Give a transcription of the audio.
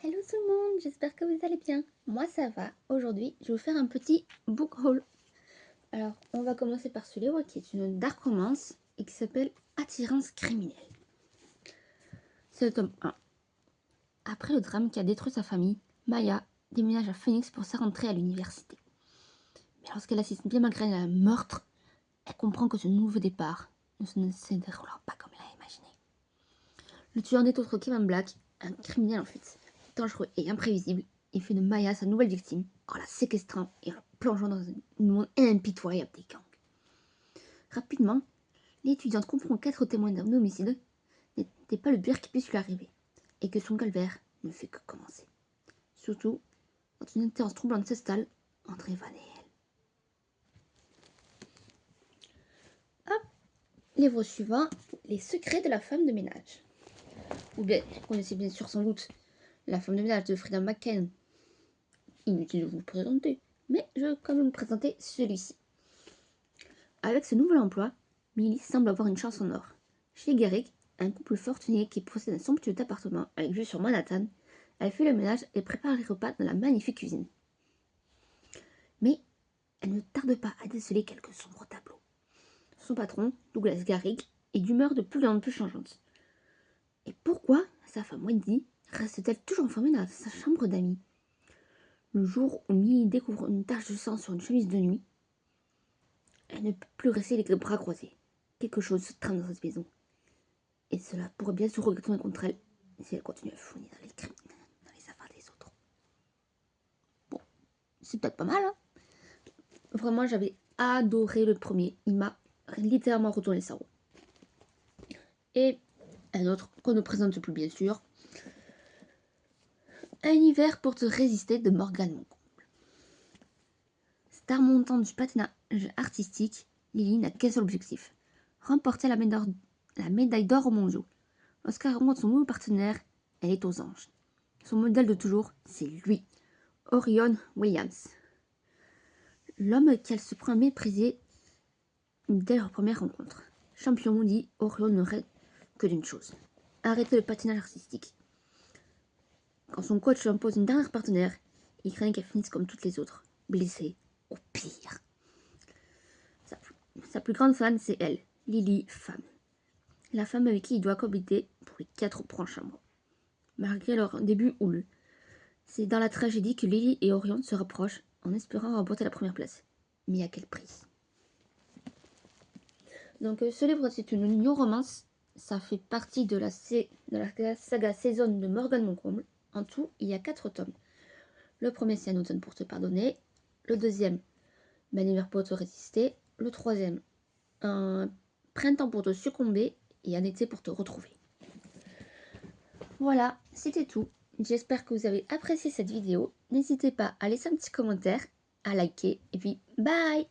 Hello tout le monde, j'espère que vous allez bien. Moi ça va. Aujourd'hui, je vais vous faire un petit book haul. Alors, on va commencer par ce livre qui est une dark romance et qui s'appelle Attirance criminelle. C'est le tome 1. Après le drame qui a détruit sa famille, Maya déménage à Phoenix pour sa rentrée à l'université. Mais lorsqu'elle assiste bien malgré elle à un meurtre, elle comprend que ce nouveau départ ne se déroulera pas comme elle a imaginé. Le tueur n'est autre qu'Evan Black, un criminel en fuite, dangereux et imprévisible. Il fait de Maya sa nouvelle victime en la séquestrant et en la plongeant dans un monde impitoyable des gangs. Rapidement, l'étudiante comprend qu'être témoin d'un homicide n'était pas le pire qui puisse lui arriver et que son calvaire ne fait que commencer. Surtout quand une intense troublante s'installe entre Evan et elle. Hop, livre suivant, Les secrets de la femme de ménage. Ou bien, vous connaissez bien sûr sans doute La femme de ménage de Frida McKen. Inutile de vous le présenter, mais je vais quand même vous présenter celui-ci. Avec ce nouvel emploi, Millie semble avoir une chance en or. Chez Garrick, un couple fortuné qui possède un somptueux appartement avec vue sur Manhattan, elle fait le ménage et prépare les repas dans la magnifique cuisine. Mais elle ne tarde pas à déceler quelques sombres tableaux. Son patron, Douglas Garrick, est d'humeur de plus en plus changeante. Et pourquoi sa femme Wendy reste-t-elle toujours enfermée dans sa chambre d'amis? Le jour où Millie découvre une tache de sang sur une chemise de nuit, elle ne peut plus rester les bras croisés. Quelque chose se trame dans cette maison. Et cela pourrait bien se retourner contre elle si elle continue à fournir dans les affaires des autres. Bon, c'est peut-être pas mal, hein. Vraiment, j'avais adoré le premier. Il m'a littéralement retourné le cerveau. Et un autre qu'on ne présente plus, bien sûr. Un hiver pour te résister de Morgane Moncomble. Star montante du patinage artistique, Lily n'a qu'un seul objectif, remporter la médaille d'or aux mondiaux. Lorsqu'elle rencontre son nouveau partenaire, elle est aux anges. Son modèle de toujours, c'est lui, Orion Williams. L'homme qu'elle se prend à mépriser dès leur première rencontre. Champion mondial, Orion ne rêve que d'une chose, arrêter le patinage artistique. Quand son coach lui impose une dernière partenaire, il craint qu'elle finisse comme toutes les autres, blessée au pire. Sa plus grande fan, c'est elle, Lily Femme. La femme avec qui il doit cohabiter pour les 4 prochains mois. Malgré leur début houleux, c'est dans la tragédie que Lily et Orion se rapprochent en espérant remporter la première place. Mais à quel prix? Donc ce livre, c'est une new romance. Ça fait partie de la saga Saison de Morgane Moncomble. En tout, il y a 4 tomes. Le premier, c'est Un automne pour te pardonner. Le deuxième, Un hiver pour te résister. Le troisième, Un printemps pour te succomber. Et Un été pour te retrouver. Voilà, c'était tout. J'espère que vous avez apprécié cette vidéo. N'hésitez pas à laisser un petit commentaire, à liker. Et puis, bye!